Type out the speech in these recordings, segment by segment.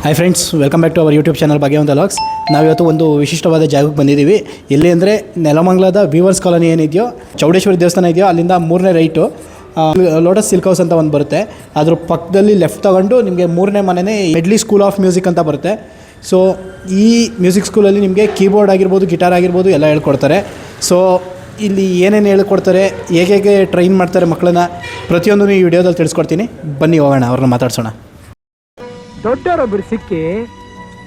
Hi friends, welcome back to our YouTube channel Bhagyavanta vlogs. ನಾವಿವತ್ತು ಒಂದು ವಿಶಿಷ್ಟವಾದ ಜಾಗಕ್ಕೆ ಬಂದಿದ್ದೀವಿ. ಎಲ್ಲಿ ಅಂದರೆ ನೆಲಮಂಗಲದ ವೀವರ್ಸ್ ಕಾಲೋನಿ ಏನಿದೆಯೋ, ಚೌಡೇಶ್ವರಿ ದೇವಸ್ಥಾನ ಇದೆಯೋ ಅಲ್ಲಿಂದ 3ನೇ ರೈಟು ಲೋಟಸ್ ಸಿಲ್ಕ್ ಹೌಸ್ ಅಂತ ಒಂದು ಬರುತ್ತೆ. ಅದ್ರ ಪಕ್ಕದಲ್ಲಿ ಲೆಫ್ಟ್ ತೊಗೊಂಡು ನಿಮಗೆ 3ನೇ ಮನೆಯೇ ಮೆಡ್ಲಿ ಸ್ಕೂಲ್ ಆಫ್ ಮ್ಯೂಸಿಕ್ ಅಂತ ಬರುತ್ತೆ. ಸೊ ಈ ಮ್ಯೂಸಿಕ್ ಸ್ಕೂಲಲ್ಲಿ ನಿಮಗೆ ಕೀಬೋರ್ಡ್ ಆಗಿರ್ಬೋದು, ಗಿಟಾರ್ ಆಗಿರ್ಬೋದು ಎಲ್ಲ ಹೇಳ್ಕೊಡ್ತಾರೆ. ಸೊ ಇಲ್ಲಿ ಏನೇನು ಹೇಳ್ಕೊಡ್ತಾರೆ, ಹೇಗೆ ಟ್ರೈನ್ ಮಾಡ್ತಾರೆ ಮಕ್ಕಳನ್ನ, ಪ್ರತಿಯೊಂದು ಈ ವಿಡಿಯೋದಲ್ಲಿ ತಿಳಿಸ್ಕೊಡ್ತೀನಿ. ಬನ್ನಿ ಹೋಗೋಣ, ಅವ್ರನ್ನ ಮಾತಾಡ್ಸೋಣ. ದೊಡ್ಡವರೊಬ್ಬರು ಸಿಕ್ಕಿ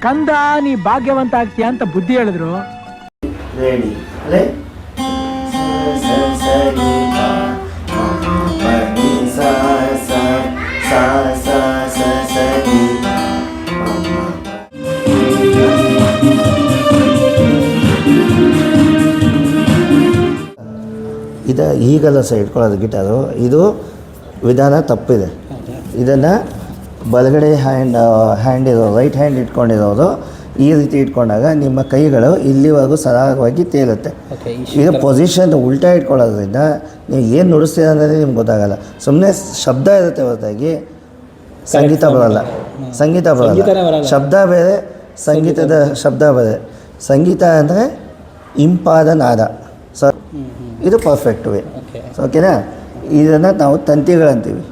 ಕಂದ ನೀ ಭಾಗ್ಯವಂತ ಆಗ್ತೀಯ ಅಂತ ಬುದ್ಧಿ ಹೇಳಿದ್ರು. ರೆಡಿ ಅಲ್ಲೇ ಇದು ಈಗಲ್ಲ ಸಹ ಇಟ್ಕೊಳ್ಳೋದು ಗಿಟಾರು. ಇದು ವಿಧಾನ ತಪ್ಪಿದೆ. ಇದನ್ನು ಬಲಗಡೆ ಹ್ಯಾಂಡ್ ಇರೋ ರೈಟ್ ಹ್ಯಾಂಡ್ ಇಟ್ಕೊಂಡಿರೋರು ಈ ರೀತಿ ಇಟ್ಕೊಂಡಾಗ ನಿಮ್ಮ ಕೈಗಳು ಇಲ್ಲಿವರೆಗೂ ಸರಾಗವಾಗಿ ತೇಲುತ್ತೆ. ಇದು ಪೊಸಿಷನ್ ಉಲ್ಟಾ ಇಟ್ಕೊಳ್ಳೋದ್ರಿಂದ ನೀವು ಏನು ನುಡಿಸ್ತೀರ ಅನ್ನೋದೇ ನಿಮ್ಗೆ ಗೊತ್ತಾಗಲ್ಲ. ಸುಮ್ಮನೆ ಶಬ್ದ ಇರುತ್ತೆ ಹೊರತಾಗಿ ಸಂಗೀತ ಬರೋಲ್ಲ. ಶಬ್ದ ಬೇರೆ, ಸಂಗೀತದ ಶಬ್ದ ಬೇರೆ. ಸಂಗೀತ ಅಂದರೆ ಇಂಪಾದ ನಾದ. ಸೊ ಇದು ಪರ್ಫೆಕ್ಟ್ ವೇ. ಓಕೆನಾ? ಇದನ್ನು ನಾವು ತಂತಿಗಳಂತೀವಿ.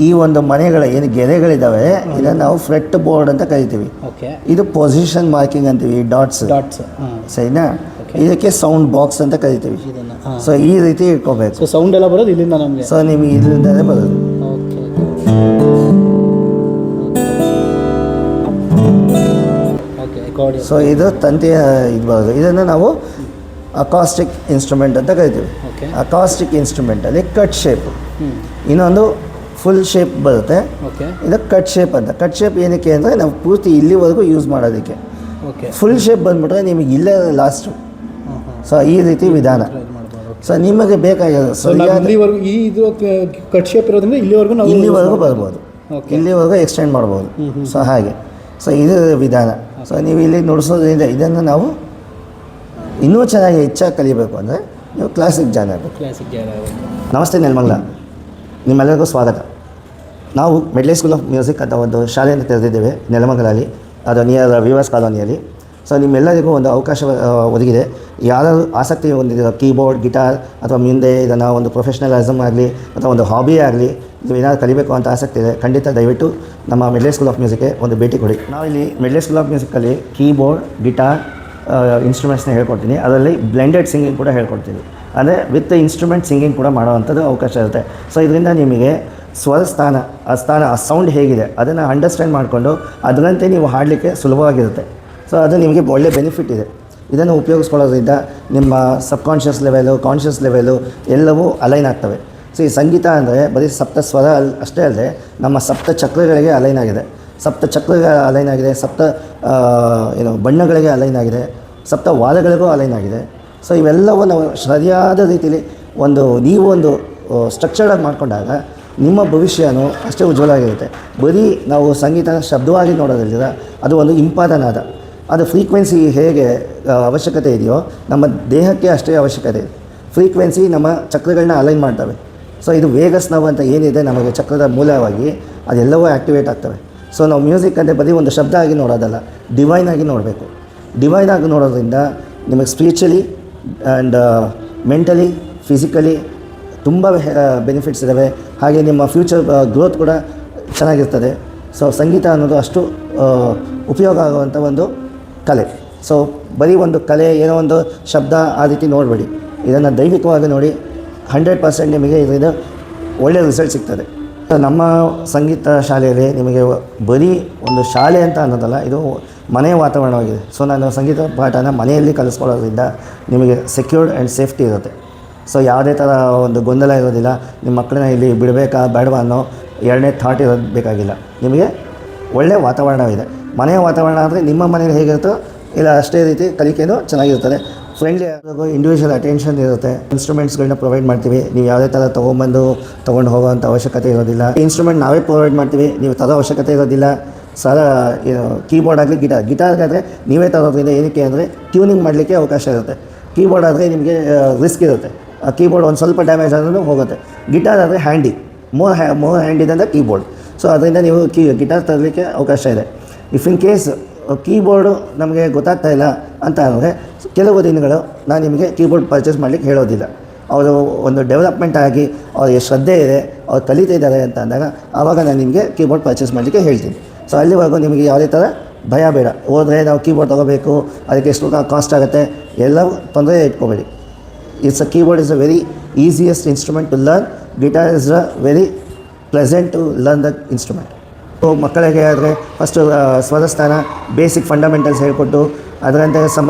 ಈ ಒಂದು ಮನೆಗಳ ಏನು ಗೆರೆಗಳಿದ್ದಾವೆ ಇದನ್ನು ನಾವು ಫ್ರೆಟ್ ಬೋರ್ಡ್ ಅಂತ ಕರಿತೀವಿ. ಇದು ಪೊಸಿಷನ್ ಮಾರ್ಕಿಂಗ್ ಅಂತೀವಿ, ಡಾಟ್ಸ್. ಸರಿನಾ? ಇದಕ್ಕೆ ಸೌಂಡ್ ಬಾಕ್ಸ್ ಅಂತ ಕರಿತೀವಿ. ಸೊ ಈ ರೀತಿ ಇಟ್ಕೋಬೇಕು. ಸೌಂಡ್ ಎಲ್ಲ ಬರೋದು ಇಲ್ಲಿಂದ ನಮಗೆ. ಸೊ ನಿಮಗೆ ಇಲ್ಲಿಂದಲೇ ಬರೋದು. ಸೊ ಇದು ತಂತಿಯ ಇದು ಬರೋದು. ಇದನ್ನು ನಾವು ಅಕಾಸ್ಟಿಕ್ ಇನ್ಸ್ಟ್ರೂಮೆಂಟ್ ಅಂತ ಕರಿತೀವಿ. ಅಕಾಸ್ಟಿಕ್ ಇನ್ಸ್ಟ್ರೂಮೆಂಟಲ್ಲಿ ಕಟ್ ಶೇಪ್, ಇನ್ನೊಂದು ಫುಲ್ ಶೇಪ್ ಬರುತ್ತೆ. ಇದು ಕಟ್ ಶೇಪ್ ಅಂತ. ಕಟ್ ಶೇಪ್ ಏನಕ್ಕೆ ಅಂದರೆ ನಾವು ಪೂರ್ತಿ ಇಲ್ಲಿವರೆಗೂ ಯೂಸ್ ಮಾಡೋದಕ್ಕೆ. ಫುಲ್ ಶೇಪ್ ಬಂದುಬಿಟ್ರೆ ನಿಮಗೆ ಇಲ್ಲೇ ಲಾಸ್ಟು. ಸೊ ಈ ರೀತಿ ವಿಧಾನ. ಸೊ ನಿಮಗೆ ಬೇಕಾಗಿರೋದು ಕಟ್ ಶೇಪ್ ಇರೋದ್ರಿಂದ ಇಲ್ಲಿವರೆಗೂ ಬರ್ಬೋದು, ಇಲ್ಲಿವರೆಗೂ ಎಕ್ಸ್ಟೆಂಡ್ ಮಾಡ್ಬೋದು. ಸೊ ಹಾಗೆ. ಸೊ ಇದು ವಿಧಾನ. ಸೊ ನೀವು ಇಲ್ಲಿ ನುಡಿಸೋದ್ರಿಂದ ಇದನ್ನು ನಾವು ಇನ್ನೂ ಚೆನ್ನಾಗಿ ಹೆಚ್ಚಾಗಿ ಕಲಿಬೇಕು ಅಂದರೆ ನೀವು ಕ್ಲಾಸಿಕ್ ಜಾಯ್ನ್ ಆಗಬೇಕು. ನಮಸ್ತೆ ನೆಲಮಂಗಲ, ನಿಮ್ಮೆಲ್ಲರಿಗೂ ಸ್ವಾಗತ. ನಾವು ಮೆಡ್ಲಿ ಸ್ಕೂಲ್ ಆಫ್ ಮ್ಯೂಸಿಕ್ ಅಂತ ಒಂದು ಶಾಲೆಯನ್ನು ತೆರೆದಿದ್ದೇವೆ ನೆಲಮಂಗಲಲ್ಲಿ, ಅದು ನಿಯರ್ ವೀವರ್ಸ್ ಕಾಲೋನಿಯಲ್ಲಿ. ಸೊ ನಿಮ್ಮೆಲ್ಲರಿಗೂ ಒಂದು ಅವಕಾಶ ಒದಗಿದೆ. ಯಾರಾದರೂ ಆಸಕ್ತಿ ಹೊಂದಿರೋ ಕೀಬೋರ್ಡ್, ಗಿಟಾರ್ ಅಥವಾ ಮುಂದೆ ಇದನ್ನು ಒಂದು ಪ್ರೊಫೆಷ್ನಲಿಸಮ್ ಆಗಲಿ ಅಥವಾ ಒಂದು ಹಾಬಿ ಆಗಲಿ ನೀವು ಏನಾದರೂ ಕಲಿಬೇಕು ಅಂತ ಆಸಕ್ತಿ ಇದೆ, ಖಂಡಿತ ದಯವಿಟ್ಟು ನಮ್ಮ ಮೆಡ್ಲಿ ಸ್ಕೂಲ್ ಆಫ್ ಮ್ಯೂಸಿಕ್ಗೆ ಒಂದು ಭೇಟಿ ಕೊಡಿ. ನಾವಿಲ್ಲಿ ಮೆಡ್ಲಿ ಸ್ಕೂಲ್ ಆಫ್ ಮ್ಯೂಸಿಕಲ್ಲಿ ಕೀಬೋರ್ಡ್, ಗಿಟಾರ್ ಇನ್ಸ್ಟ್ರೂಮೆಂಟ್ಸ್ನ ಹೇಳ್ಕೊಡ್ತೀನಿ. ಅದರಲ್ಲಿ ಬ್ಲೆಂಡೆಡ್ ಸಿಂಗಿಂಗ್ ಕೂಡ ಹೇಳ್ಕೊಡ್ತೀನಿ. ಅಂದರೆ ವಿತ್ ಇನ್ಸ್ಟ್ರೂಮೆಂಟ್ ಸಿಂಗಿಂಗ್ ಕೂಡ ಮಾಡೋವಂಥದ್ದು ಅವಕಾಶ ಇರುತ್ತೆ. ಸೊ ಇದರಿಂದ ನಿಮಗೆ ಸ್ವರಸ್ಥಾನ, ಆ ಸೌಂಡ್ ಹೇಗಿದೆ ಅದನ್ನು ಅಂಡರ್ಸ್ಟ್ಯಾಂಡ್ ಮಾಡಿಕೊಂಡು ಅದರಂತೆ ನೀವು ಹಾಡಲಿಕ್ಕೆ ಸುಲಭವಾಗಿರುತ್ತೆ. ಸೊ ಅದು ನಿಮಗೆ ಒಳ್ಳೆಯ ಬೆನಿಫಿಟ್ ಇದೆ. ಇದನ್ನು ಉಪಯೋಗಿಸ್ಕೊಳ್ಳೋದ್ರಿಂದ ನಿಮ್ಮ ಸಬ್ಕಾನ್ಷಿಯಸ್ ಲೆವೆಲು, ಕಾನ್ಷಿಯಸ್ ಲೆವೆಲು ಎಲ್ಲವೂ ಅಲೈನ್ ಆಗ್ತವೆ. ಸೊ ಈ ಸಂಗೀತ ಅಂದರೆ ಬರೀ ಸಪ್ತ ಸ್ವರ ಅಷ್ಟೇ ಅಲ್ಲದೆ ನಮ್ಮ ಸಪ್ತ ಚಕ್ರಗಳಿಗೆ ಅಲೈನ್ ಆಗಿದೆ, ಸಪ್ತ ಚಕ್ರಗಳ ಅಲೈನ್ ಆಗಿದೆ, ಸಪ್ತ ಬಣ್ಣಗಳಿಗೆ ಅಲೈನ್ ಆಗಿದೆ, ಸಪ್ತ ವಾದಗಳಿಗೂ ಅಲೈನ್ ಆಗಿದೆ. ಸೊ ಇವೆಲ್ಲವೂ ನಾವು ಸರಿಯಾದ ರೀತಿಯಲ್ಲಿ ನೀವು ಒಂದು ಸ್ಟ್ರಕ್ಚರ್ಡಾಗಿ ಮಾಡಿಕೊಂಡಾಗ ನಿಮ್ಮ ಭವಿಷ್ಯನೂ ಅಷ್ಟೇ ಉಜ್ವಲವಾಗಿರುತ್ತೆ. ಬರೀ ನಾವು ಸಂಗೀತ ಶಬ್ದವಾಗಿ ನೋಡೋದ್ರಿಂದ ಅದು ಒಂದು ಇಂಪಾದ ನಾದ. ಅದು ಫ್ರೀಕ್ವೆನ್ಸಿ ಹೇಗೆ ಅವಶ್ಯಕತೆ ಇದೆಯೋ ನಮ್ಮ ದೇಹಕ್ಕೆ ಅಷ್ಟೇ ಅವಶ್ಯಕತೆ ಇದೆ. ಫ್ರೀಕ್ವೆನ್ಸಿ ನಮ್ಮ ಚಕ್ರಗಳನ್ನ ಅಲೈನ್ ಮಾಡ್ತವೆ. ಸೊ ಇದು ವೇಗಸ್ ನಾವು ಅಂತ ಏನಿದೆ ನಮಗೆ ಚಕ್ರದ ಮೂಲವಾಗಿ ಅದೆಲ್ಲವೂ ಆ್ಯಕ್ಟಿವೇಟ್ ಆಗ್ತವೆ. ಸೊ ನಾವು ಮ್ಯೂಸಿಕ್ ಅಂದರೆ ಬರೀ ಒಂದು ಶಬ್ದ ಆಗಿ ನೋಡೋದಲ್ಲ, ಡಿವೈನ್ ಆಗಿ ನೋಡಬೇಕು. ಡಿವೈನ್ ಆಗಿ ನೋಡೋದ್ರಿಂದ ನಿಮಗೆ ಸ್ಪಿರಿಚುಲಿ ಆ್ಯಂಡ್ ಮೆಂಟಲಿ, ಫಿಸಿಕಲಿ ತುಂಬ ಬೆನಿಫಿಟ್ಸ್ ಇದ್ದಾವೆ. ಹಾಗೆ ನಿಮ್ಮ ಫ್ಯೂಚರ್ ಗ್ರೋತ್ ಕೂಡ ಚೆನ್ನಾಗಿರ್ತದೆ. ಸೊ ಸಂಗೀತ ಅನ್ನೋದು ಅಷ್ಟು ಉಪಯೋಗ ಆಗುವಂಥ ಒಂದು ಕಲೆ. ಸೊ ಬರೀ ಒಂದು ಕಲೆ, ಏನೋ ಒಂದು ಶಬ್ದ ಆ ರೀತಿ ನೋಡಬೇಡಿ. ಇದನ್ನು ದೈವಿಕವಾಗಿ ನೋಡಿ. 100% ನಿಮಗೆ ಇದರಿಂದ ಒಳ್ಳೆಯ ರಿಸಲ್ಟ್ ಸಿಗ್ತದೆ. ನಮ್ಮ ಸಂಗೀತ ಶಾಲೆಯಲ್ಲಿ ನಿಮಗೆ ಬರೀ ಒಂದು ಶಾಲೆ ಅಂತ ಅನ್ನೋದಲ್ಲ, ಇದು ಮನೆಯ ವಾತಾವರಣವಾಗಿದೆ. ಸೊ ನಾನು ಸಂಗೀತ ಪಾಠನ ಮನೆಯಲ್ಲಿ ಕಲಿಸ್ಕೊಳ್ಳೋದ್ರಿಂದ ನಿಮಗೆ ಸೆಕ್ಯೂರ್ಡ್ ಆ್ಯಂಡ್ ಸೇಫ್ಟಿ ಇರುತ್ತೆ. ಸೊ ಯಾವುದೇ ಥರ ಒಂದು ಗೊಂದಲ ಇರೋದಿಲ್ಲ. ನಿಮ್ಮ ಮಕ್ಕಳನ್ನ ಇಲ್ಲಿ ಬಿಡಬೇಕಾ ಬೇಡವಾ ಅನ್ನೋ ಎರಡನೇ ಥಾಟ್ ಇರೋದು ಬೇಕಾಗಿಲ್ಲ. ನಿಮಗೆ ಒಳ್ಳೆಯ ವಾತಾವರಣವಿದೆ. ಮನೆಯ ವಾತಾವರಣ ಅಂದರೆ ನಿಮ್ಮ ಮನೇಲಿ ಹೇಗಿರುತ್ತೋ ಇಲ್ಲ ಅಷ್ಟೇ ರೀತಿ ಕಲಿಕೆಯೂ ಚೆನ್ನಾಗಿರ್ತದೆ. ಫ್ರೆಂಡ್ಲಿ ಆಗೋ ಇಂಡಿವಿಜುವಲ್ ಅಟೆನ್ಷನ್ ಇರುತ್ತೆ. ಇನ್ಸ್ಟ್ರೂಮೆಂಟ್ಸ್ಗಳನ್ನ ಪ್ರೊವೈಡ್ ಮಾಡ್ತೀವಿ. ನೀವು ಯಾವುದೇ ಥರ ತೊಗೊಂಡು ಹೋಗೋವಂಥ ಅವಶ್ಯಕತೆ ಇರೋದಿಲ್ಲ. ಇನ್ಸ್ಟ್ರೂಮೆಂಟ್ ನಾವೇ ಪ್ರೊವೈಡ್ ಮಾಡ್ತೀವಿ, ನೀವು ತರೋ ಅವಶ್ಯಕತೆ ಇರೋದಿಲ್ಲ. ಕೀಬೋರ್ಡ್ ಆಗಲಿ, ಗಿಟಾರ್ಗಾದರೆ ನೀವೇ ತರೋದ್ರಿಂದ ಏನಕ್ಕೆ ಅಂದರೆ ಟ್ಯೂನಿಂಗ್ ಮಾಡಲಿಕ್ಕೆ ಅವಕಾಶ ಇರುತ್ತೆ. ಕೀಬೋರ್ಡ್ ಆದರೆ ನಿಮಗೆ ರಿಸ್ಕ್ ಇರುತ್ತೆ. ಕೀಬೋರ್ಡ್ ಒಂದು ಸ್ವಲ್ಪ ಡ್ಯಾಮೇಜ್ ಆದ್ರೂ ಹೋಗುತ್ತೆ. ಗಿಟಾರ್ ಆದರೆ ಹ್ಯಾಂಡಿ, ಮೋರ್ ಹ್ಯಾಂಡ್ ಇದೆ ಅಂದರೆ ಕೀಬೋರ್ಡ್. ಸೊ ಅದರಿಂದ ನೀವು ಗಿಟಾರ್ ತರಲಿಕ್ಕೆ ಅವಕಾಶ ಇದೆ. ಇಫ್ ಇನ್ ಕೇಸ್ ಕೀಬೋರ್ಡು ನಮಗೆ ಗೊತ್ತಾಗ್ತಾ ಇಲ್ಲ ಅಂತ ಅಂದರೆ ಕೆಲವು ದಿನಗಳು ನಾನು ನಿಮಗೆ ಕೀಬೋರ್ಡ್ ಪರ್ಚೇಸ್ ಮಾಡಲಿಕ್ಕೆ ಹೇಳೋದಿಲ್ಲ. ಅವರು ಒಂದು ಡೆವಲಪ್ಮೆಂಟ್ ಆಗಿ ಅವ್ರಿಗೆ ಶ್ರದ್ಧೆ ಇದೆ, ಅವ್ರು ಕಲಿತಿದ್ದಾರೆ ಅಂತ ಅಂದಾಗ ಆವಾಗ ನಾನು ನಿಮಗೆ ಕೀಬೋರ್ಡ್ ಪರ್ಚೇಸ್ ಮಾಡಲಿಕ್ಕೆ ಹೇಳ್ತೀನಿ. ಸೊ ಅಲ್ಲಿವರೆಗೂ ನಿಮಗೆ ಯಾವುದೇ ಥರ ಭಯ ಬೇಡ. ಹೋದರೆ ನಾವು ಕೀಬೋರ್ಡ್ ತೊಗೋಬೇಕು, ಅದಕ್ಕೆ ಎಷ್ಟು ಕಾಸ್ಟ್ ಆಗುತ್ತೆ, ಎಲ್ಲವೂ ತೊಂದರೆ ಇಟ್ಕೋಬೇಡಿ. Keyboard is a very easiest instrument to learn. Guitar is a very pleasant to learn the instrument. ಮಕ್ಕಳಿಗೆ ಆದರೆ ಫಸ್ಟು ಸ್ವರಸ್ಥಾನ ಬೇಸಿಕ್ ಫಂಡಮೆಂಟಲ್ಸ್ ಹೇಳ್ಕೊಟ್ಟು ಅದರಂತೆ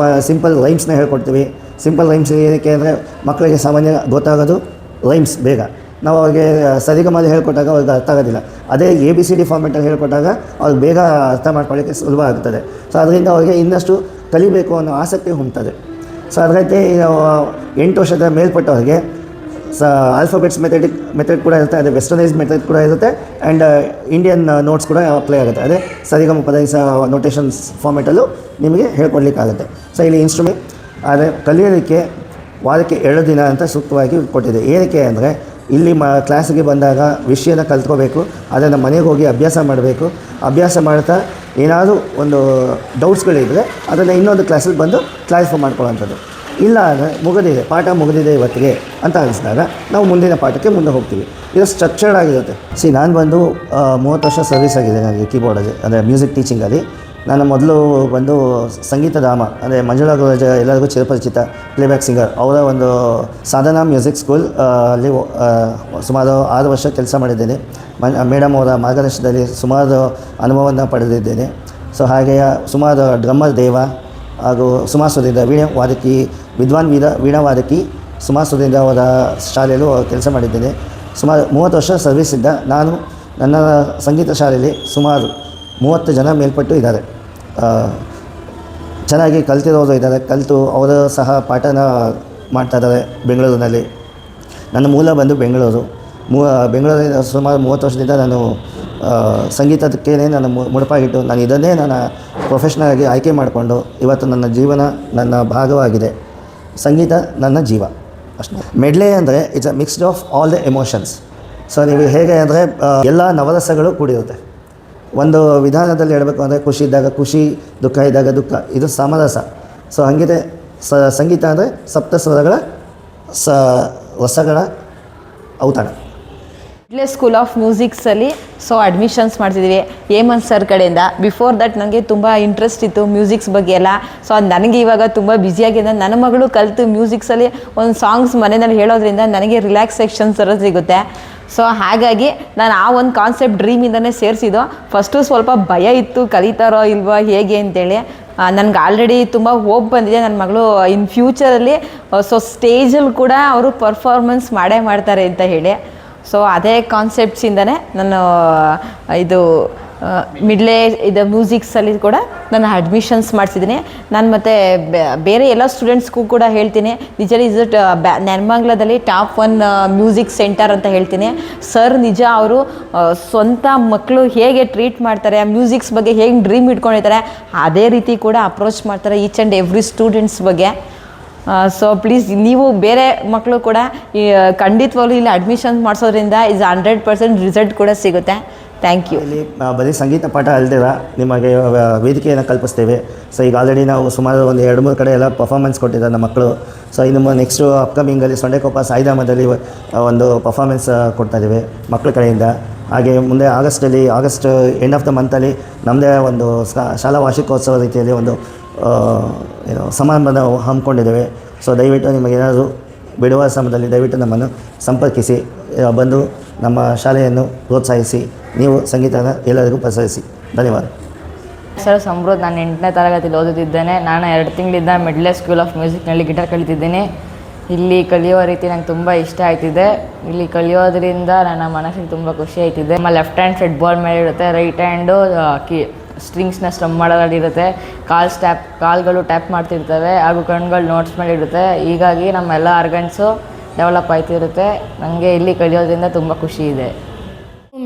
ಸಿಂಪಲ್ ರೈಮ್ಸ್ನ ಹೇಳ್ಕೊಡ್ತೀವಿ. ಸಿಂಪಲ್ ರೈಮ್ಸ್ ಏನಕ್ಕೆ ಅಂದರೆ ಮಕ್ಕಳಿಗೆ ಸಾಮಾನ್ಯ ಗೊತ್ತಾಗೋದು ರೈಮ್ಸ್ ಬೇಗ. ನಾವು ಅವ್ರಿಗೆ ಸರಿಗಮಲ್ಲಿ ಹೇಳ್ಕೊಟ್ಟಾಗ ಅವ್ರಿಗೆ ಅರ್ಥ ಆಗೋದಿಲ್ಲ. ಅದೇ ABCD ಫಾರ್ಮೆಟಲ್ಲಿ ಹೇಳ್ಕೊಟ್ಟಾಗ ಅವ್ರಿಗೆ ಬೇಗ ಅರ್ಥ ಮಾಡ್ಕೊಳ್ಳೋಕ್ಕೆ ಸುಲಭ ಆಗ್ತದೆ. ಸೊ ಅದರಿಂದ ಅವ್ರಿಗೆ ಇನ್ನಷ್ಟು ಕಲಿಬೇಕು ಅನ್ನೋ ಆಸಕ್ತಿ ಹೊಂದ್ತದೆ. ಸೊ ಅದರಂತೆ 8 ವರ್ಷದ ಮೇಲ್ಪಟ್ಟವ್ರಿಗೆ ಆಲ್ಫಾಬೆಟ್ಸ್ ಮೆಥಡ್ ಕೂಡ ಇರುತ್ತೆ, ಅದೇ ವೆಸ್ಟರ್ನೈಸ್ಡ್ ಮೆಥಡ್ ಕೂಡ ಇರುತ್ತೆ, ಆ್ಯಂಡ್ ಇಂಡಿಯನ್ ನೋಟ್ಸ್ ಕೂಡ ಅಪ್ಲೈ ಆಗುತ್ತೆ. ಅದೇ ಸರಿಗಮ ಪದನಿಸ ನೋಟೇಷನ್ಸ್ ಫಾರ್ಮೆಟಲ್ಲೂ ನಿಮಗೆ ಹೇಳ್ಕೊಡ್ಲಿಕ್ಕಾಗುತ್ತೆ. ಸೊ ಇಲ್ಲಿ ಇನ್ಸ್ಟ್ರೂಮೆಂಟ್ ಆದರೆ ಕಲಿಯೋದಕ್ಕೆ ವಾರಕ್ಕೆ 2 ದಿನ ಅಂತ ಸೂಕ್ತವಾಗಿ ಕೊಟ್ಟಿದೆ. ಏನಕ್ಕೆ ಅಂದರೆ ಇಲ್ಲಿ ಕ್ಲಾಸಿಗೆ ಬಂದಾಗ ವಿಷಯನ ಕಲ್ತ್ಕೋಬೇಕು, ಅದನ್ನು ಮನೆಗೆ ಹೋಗಿ ಅಭ್ಯಾಸ ಮಾಡಬೇಕು. ಅಭ್ಯಾಸ ಮಾಡ್ತಾ ಏನಾದರೂ ಒಂದು ಡೌಟ್ಸ್ಗಳಿದ್ದರೆ ಅದನ್ನು ಇನ್ನೊಂದು ಕ್ಲಾಸಲ್ಲಿ ಬಂದು ಕ್ಲಾರಿಫೈ ಮಾಡ್ಕೊಳ್ಳೋವಂಥದ್ದು. ಇಲ್ಲ ಅಂದರೆ ಪಾಠ ಮುಗಿದಿದೆ ಇವತ್ತಿಗೆ ಅಂತ ಅನಿಸಿದಾಗ ನಾವು ಮುಂದಿನ ಪಾಠಕ್ಕೆ ಮುಂದೆ ಹೋಗ್ತೀವಿ. ಇದು ಸ್ಟ್ರಕ್ಚರ್ಡ್ ಆಗಿರುತ್ತೆ. ನಾನು ಬಂದು 30 ವರ್ಷ ಸರ್ವಿಸ್ ಆಗಿದೆ ನನಗೆ ಕೀಬೋರ್ಡಲ್ಲಿ, ಅಂದರೆ ಮ್ಯೂಸಿಕ್ ಟೀಚಿಂಗಲ್ಲಿ. ನಾನು ಮೊದಲು ಬಂದು ಸಂಗೀತಧಾಮ ಅಂದರೆ ಮಂಜುಳಾ ಗುರುರಾಜ ಎಲ್ಲರಿಗೂ ಚಿರಪರಿಚಿತ ಪ್ಲೇಬ್ಯಾಕ್ ಸಿಂಗರ್, ಅವರ ಒಂದು ಸಾಧನಾ ಮ್ಯೂಸಿಕ್ ಸ್ಕೂಲ್ ಅಲ್ಲಿ ಸುಮಾರು 6 ವರ್ಷ ಕೆಲಸ ಮಾಡಿದ್ದೇನೆ. ಮೇಡಮ್ ಅವರ ಮಾರ್ಗದರ್ಶನದಲ್ಲಿ ಸುಮಾರು ಅನುಭವವನ್ನು ಪಡೆದಿದ್ದೇನೆ. ಸೊ ಹಾಗೆಯೇ ಸುಮಾರು ಡ್ರಮ್ಮರ್ ದೇವ ಹಾಗೂ ಸುಮಾಸುರಿಂದ ವೀಣಾವಾದಕಿ ವೀಣಾವಾದಕಿ ಸುಮಾಸುರಿಂದ ಅವರ ಶಾಲೆಯಲ್ಲೂ ಕೆಲಸ ಮಾಡಿದ್ದೇನೆ. ಸುಮಾರು 30 ವರ್ಷ ಸರ್ವಿಸಿಂದ ನಾನು ನನ್ನ ಸಂಗೀತ ಶಾಲೆಯಲ್ಲಿ ಸುಮಾರು 30 ಜನ ಮೇಲ್ಪಟ್ಟು ಇದ್ದಾರೆ. ಚೆನ್ನಾಗಿ ಕಲ್ತಿರೋರು ಇದ್ದಾರೆ, ಕಲಿತು ಅವರು ಸಹ ಪಾಠನ ಮಾಡ್ತಾಯಿದ್ದಾರೆ ಬೆಂಗಳೂರಿನಲ್ಲಿ. ನನ್ನ ಮೂಲ ಬಂದು ಬೆಂಗಳೂರು. ಬೆಂಗಳೂರಿನ ಸುಮಾರು 30 ವರ್ಷದಿಂದ ನಾನು ಸಂಗೀತಕ್ಕೆ ನಾನು ಮುಡುಪಾಗಿಟ್ಟು ನಾನು ಇದನ್ನೇ ನನ್ನ ಪ್ರೊಫೆಷ್ನಲಾಗಿ ಆಯ್ಕೆ ಮಾಡಿಕೊಂಡು ಇವತ್ತು ನನ್ನ ಜೀವನ ನನ್ನ ಭಾಗವಾಗಿದೆ. ಸಂಗೀತ ನನ್ನ ಜೀವ ಅಷ್ಟೇ. ಮೆಡ್ಲೆ ಅಂದರೆ it's a mixed of all the emotions. So ನೀವು ಹೇಗೆ ಅಂದರೆ ಎಲ್ಲ ನವರಸಗಳು ಕೂಡಿರುತ್ತೆ. ಒಂದು ವಿಧಾನದಲ್ಲಿ ಹೇಳಬೇಕು ಅಂದರೆ ಖುಷಿ ಇದ್ದಾಗ ಖುಷಿ, ದುಃಖ ಇದ್ದಾಗ ದುಃಖ, ಇದು ಸಮರಸ. ಸೊ ಹಾಗಿದೆ ಸಂಗೀತ ಅಂದರೆ ಸಪ್ತಸ್ವರಗಳ ರಸಗಳ ಔತಣ. ಮಿಡ್ಲೆ ಸ್ಕೂಲ್ ಆಫ್ ಮ್ಯೂಸಿಕ್ಸಲ್ಲಿ ಅಡ್ಮಿಷನ್ಸ್ ಮಾಡ್ತಿದ್ದೀವಿ ಹೇಮಂತ್ ಸರ್ ಕಡೆಯಿಂದ. ಬಿಫೋರ್ ದಟ್ ನನಗೆ ತುಂಬ ಇಂಟ್ರೆಸ್ಟ್ ಇತ್ತು ಮ್ಯೂಸಿಕ್ಸ್ ಬಗ್ಗೆ ಎಲ್ಲ. ಸೊ ನನಗೆ ಇವಾಗ ತುಂಬ ಬ್ಯುಸಿಯಾಗಿದೆ. ನನ್ನ ಮಗಳು ಕಲಿತು ಮ್ಯೂಸಿಕ್ಸಲ್ಲಿ ಒಂದು ಸಾಂಗ್ಸ್ ಮನೆಯಲ್ಲಿ ಹೇಳೋದ್ರಿಂದ ನನಗೆ ರಿಲ್ಯಾಕ್ಸೇಷನ್ ಥರ ಸಿಗುತ್ತೆ. ಸೊ ಹಾಗಾಗಿ ನಾನು ಆ ಒಂದು ಕಾನ್ಸೆಪ್ಟ್ ಡ್ರೀಮಿಂದನೇ ಸೇರಿಸಿದ್ದು. ಫಸ್ಟು ಸ್ವಲ್ಪ ಭಯ ಇತ್ತು, ಕಲಿತಾರೋ ಇಲ್ವೋ ಹೇಗೆ ಅಂತೇಳಿ. ನನಗೆ ಆಲ್ರೆಡಿ ತುಂಬ ಹೋಪ್ ಬಂದಿದೆ ನನ್ನ ಮಗಳು ಇನ್ ಫ್ಯೂಚರಲ್ಲಿ ಸ್ಟೇಜಲ್ಲಿ ಕೂಡ ಅವರು ಪರ್ಫಾರ್ಮೆನ್ಸ್ ಮಾಡ್ತಾರೆ ಅಂತ ಹೇಳಿ. ಸೊ ಅದೇ ಕಾನ್ಸೆಪ್ಟ್ಸಿಂದನೇ ನಾನು ಮಿಡ್ಲೆ ಮ್ಯೂಸಿಕ್ಸಲ್ಲಿ ಕೂಡ ನಾನು ಅಡ್ಮಿಷನ್ಸ್ ಮಾಡಿಸಿದ್ದೀನಿ. ನಾನು ಮತ್ತು ಬೇರೆ ಎಲ್ಲ ಸ್ಟೂಡೆಂಟ್ಸ್ಗೂ ಕೂಡ ಹೇಳ್ತೀನಿ, ನಿಜ ನೆಲಮಂಗಲದಲ್ಲಿ ಟಾಪ್ 1 ಮ್ಯೂಸಿಕ್ ಸೆಂಟರ್ ಅಂತ ಹೇಳ್ತೀನಿ. ಸರ್ ನಿಜ ಅವರು ಸ್ವಂತ ಮಕ್ಕಳು ಹೇಗೆ ಟ್ರೀಟ್ ಮಾಡ್ತಾರೆ, ಮ್ಯೂಸಿಕ್ಸ್ ಬಗ್ಗೆ ಹೇಗೆ ಡ್ರೀಮ್ ಇಟ್ಕೊಂಡಿರ್ತಾರೆ ಅದೇ ರೀತಿ ಕೂಡ ಅಪ್ರೋಚ್ ಮಾಡ್ತಾರೆ ಈಚ್ ಆ್ಯಂಡ್ ಎವ್ರಿ ಸ್ಟೂಡೆಂಟ್ಸ್ ಬಗ್ಗೆ. ಸೊ ಪ್ಲೀಸ್ ನೀವು ಬೇರೆ ಮಕ್ಕಳು ಕೂಡ ಖಂಡಿತವಾಗ್ಲೂ ಇಲ್ಲಿ ಅಡ್ಮಿಷನ್ ಮಾಡಿಸೋದ್ರಿಂದ 100% ರಿಸಲ್ಟ್ ಕೂಡ ಸಿಗುತ್ತೆ. Thank you. ಇಲ್ಲಿ ಬರೀ ಸಂಗೀತ ಪಾಠ ಅಲ್ಲದಿರ ನಿಮಗೆ ವೇದಿಕೆಯನ್ನು ಕಲ್ಪಿಸ್ತೇವೆ. ಸೊ ಈಗ ಆಲ್ರೆಡಿ ನಾವು ಸುಮಾರು ಒಂದು 2-3 ಕಡೆ ಎಲ್ಲ ಪರ್ಫಾರ್ಮೆನ್ಸ್ ಕೊಟ್ಟಿದ್ದಾರೆ ನಮ್ಮ ಮಕ್ಕಳು. ಸೊ ಇನ್ನು ನೆಕ್ಸ್ಟು ಅಪ್ಕಮಿಂಗಲ್ಲಿ ಸೊಂಡೆಕೊಪ್ಪ ಸಾಯಿಧಾಮದಲ್ಲಿ ಒಂದು ಪರ್ಫಾರ್ಮೆನ್ಸ್ ಕೊಡ್ತಾಯಿದ್ದೀವಿ ಮಕ್ಕಳ ಕಡೆಯಿಂದ. ಹಾಗೆ ಮುಂದೆ ಆಗಸ್ಟ್ ಎಂಡ್ ಆಫ್ ದ ಮಂತಲ್ಲಿ ನಮ್ಮದೇ ಒಂದು ಶಾಲಾ ವಾರ್ಷಿಕೋತ್ಸವ ರೀತಿಯಲ್ಲಿ ಒಂದು ಸಮಾರಂಭನ ಹಮ್ಮಿಕೊಂಡಿದ್ದೇವೆ. ಸೊ ದಯವಿಟ್ಟು ನಿಮಗೇನಾದರೂ ಬಿಡುವ ಸಮಯದಲ್ಲಿ ದಯವಿಟ್ಟು ನಮ್ಮನ್ನು ಸಂಪರ್ಕಿಸಿ, ಬಂದು ನಮ್ಮ ಶಾಲೆಯನ್ನು ಪ್ರೋತ್ಸಾಹಿಸಿ, ನೀವು ಸಂಗೀತನ ಎಲ್ಲರಿಗೂ ಪ್ರಸರಿಸಿ. ಧನ್ಯವಾದ. ಸರ್ ಸಮೃದ್ಧ, ನಾನು 8ನೇ ತರಗತಿಯಲ್ಲಿ ಓದುತ್ತಿದ್ದೇನೆ. ನಾನು 2 ತಿಂಗಳಿಂದ ಮಿಡ್ಲೆ ಸ್ಕೂಲ್ ಆಫ್ ಮ್ಯೂಸಿಕ್ನಲ್ಲಿ ಗಿಟಾರ್ ಕಲಿತಿದ್ದೀನಿ. ಇಲ್ಲಿ ಕಲಿಯೋ ರೀತಿ ನಂಗೆ ತುಂಬ ಇಷ್ಟ ಆಯ್ತಿದೆ. ಇಲ್ಲಿ ಕಲಿಯೋದ್ರಿಂದ ನನ್ನ ಮನಸ್ಸಿಗೆ ತುಂಬ ಖುಷಿ ಆಯ್ತಿದೆ. ನಮ್ಮ ಲೆಫ್ಟ್ ಹ್ಯಾಂಡ್ ಫೆಡ್ ಬಾಲ್ ಮೇಲೆ ಇರುತ್ತೆ, ರೈಟ್ ಹ್ಯಾಂಡು ಸ್ಟ್ರಿಂಗ್ಸ್ನ ಸ್ಟ್ರಮ್ ಮಾಡೋದ್ರಲ್ಲಿರುತ್ತೆ, ಕಾಲ್ಗಳು ಟ್ಯಾಪ್ ಮಾಡ್ತಿರ್ತವೆ ಹಾಗೂ ಕಣ್ಗಳು ನೋಟ್ಸ್ ಮೇಲೆ ಇರುತ್ತೆ. ಹೀಗಾಗಿ ನಮ್ಮೆಲ್ಲ ಆರ್ಗನ್ಸು ಡೆವಲಪ್ ಆಯ್ತಿರುತ್ತೆ. ನನಗೆ ಇಲ್ಲಿ ಕಲಿಯೋದ್ರಿಂದ ತುಂಬ ಖುಷಿ ಇದೆ.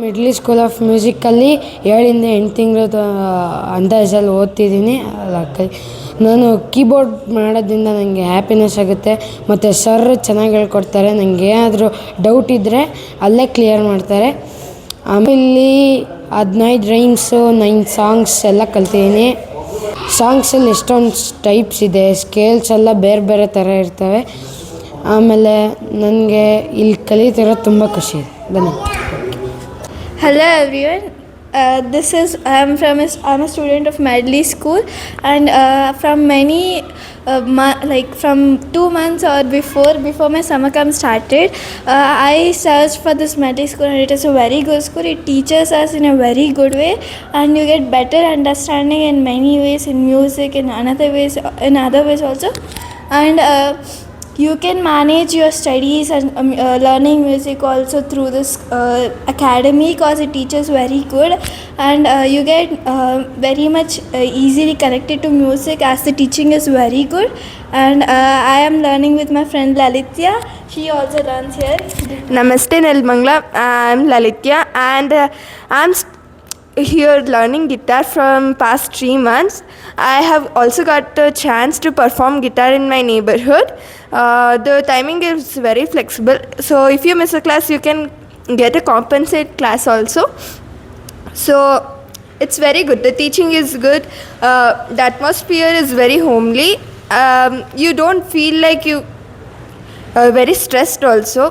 ಮಿಡ್ಲಿ ಸ್ಕೂಲ್ ಆಫ್ ಮ್ಯೂಸಿಕಲ್ಲಿ 7ರಿಂದ 8 ತಿಂಗಳು ಅಂದಾಜಲ್ಲಿ ಓದ್ತಿದ್ದೀನಿ. ನಾನು ಕೀಬೋರ್ಡ್ ಮಾಡೋದ್ರಿಂದ ನನಗೆ ಹ್ಯಾಪಿನೆಸ್ ಆಗುತ್ತೆ. ಮತ್ತು ಸರ್ ಚೆನ್ನಾಗಿ ಹೇಳ್ಕೊಡ್ತಾರೆ. ನನಗೆ ಏನಾದರೂ ಡೌಟ್ ಇದ್ದರೆ ಅಲ್ಲೇ ಕ್ಲಿಯರ್ ಮಾಡ್ತಾರೆ. ಆಮೇಲೆ ಇಲ್ಲಿ 15 ರೈಮ್ಸು 9 ಸಾಂಗ್ಸ್ ಎಲ್ಲ ಕಲ್ತಿದ್ದೀನಿ. ಸಾಂಗ್ಸಲ್ಲಿ ಎಷ್ಟೊಂದು ಟೈಪ್ಸ್ ಇದೆ, ಸ್ಕೇಲ್ಸ್ ಎಲ್ಲ ಬೇರೆ ಬೇರೆ ಥರ ಇರ್ತವೆ. ಆಮೇಲೆ ನನಗೆ ಇಲ್ಲಿ ಕಲಿತಿರೋದು ತುಂಬ ಖುಷಿ ಇದೆ. ಧನ್ಯವಾದ. Hello everyone. I'm a student of Medley School, and from many from 2 months or before my summer camp started, I searched for this Medley School, and it is a very good school. It teaches us in a very good way, and you get better understanding in many ways, in music, in other ways also, and you can manage your studies and learning music also through this academy, because it teaches very good, and you get very much easily connected to music as the teaching is very good. And I am learning with my friend Lalitya. She also learns here. Namaste Nelmangla, I am Lalitya, and I am here learning guitar from past 3 months. I have also got a chance to perform guitar in my neighborhood. The timing is very flexible, so if you miss a class you can get a compensate class also. So it's very good. The teaching is good. The atmosphere is very homely. You don't feel like you are very stressed also.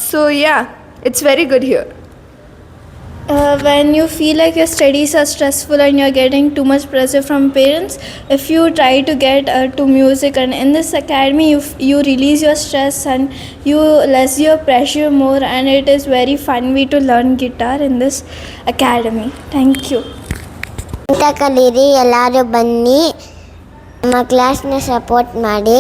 So yeah, it's very good here. When you feel like your studies are stressful and you're getting too much pressure from parents, if you try to get to music, and in this academy you release your stress and you less your pressure more, and it is very fun way to learn guitar in this academy. Thank you. ಅಂತ ಕಲೀರಿ, ಎಲ್ಲರೂ ಬನ್ನಿ, ನಮ್ಮ ಕ್ಲಾಸ್ನ support ಮಾಡಿ.